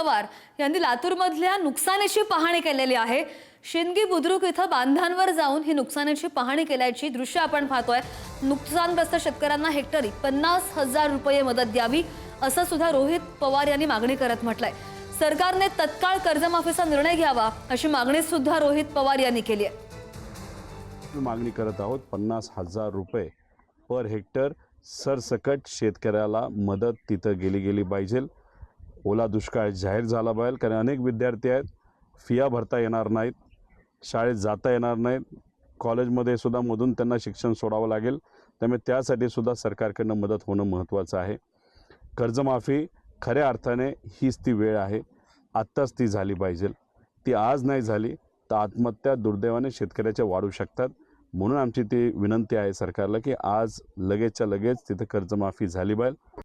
पवार यांनी लातूरमधल्या नुकसानीची पाहणी केलेली आहे। शिंदगी बुद्रुक इथं बांधांवर जाऊन ही नुकसानीची पाहणी केल्याची दृश्य आपण पाहतोय। नुकसानग्रस्त शेतकऱ्यांना हेक्टरी 50,000 रुपये मदत द्यावी असं सुद्धा रोहित पवार यांनी मागणी करत म्हटलंय। सरकारने तत्काळ कर्जमाफीचा निर्णय घ्यावा अशी मागणी सुद्धा रोहित पवार यांनी केली आहे। मागणी करत आहोत 50,000 रुपये पर हेक्टर सरसकट शेतकऱ्याला मदत तिथं गेली पाहिजे। ओला दुष्काळ जाहीर झाला पाहिजे, कारण अनेक विद्यार्थी आहेत फिया भरता येणार नाहीत, शाळेत जाता येणार नाहीत, कॉलेजमध्ये सुद्धा मधून त्यांना शिक्षण सोडावं लागेल। त्यामुळे त्यासाठी सुद्धा सरकारकडून मदत होणं महत्त्वाचं आहे। कर्जमाफी खऱ्या अर्थाने हीच ती वेळ आहे, आत्ताच ती झाली पाहिजे। ती आज नाही झाली तर आत्महत्या दुर्दैवाने शेतकऱ्याच्या वाढू शकतात। म्हणून आमची ती विनंती आहे सरकारला की आज लगेचच्या लगेच तिथे कर्जमाफी झाली पाहिजे।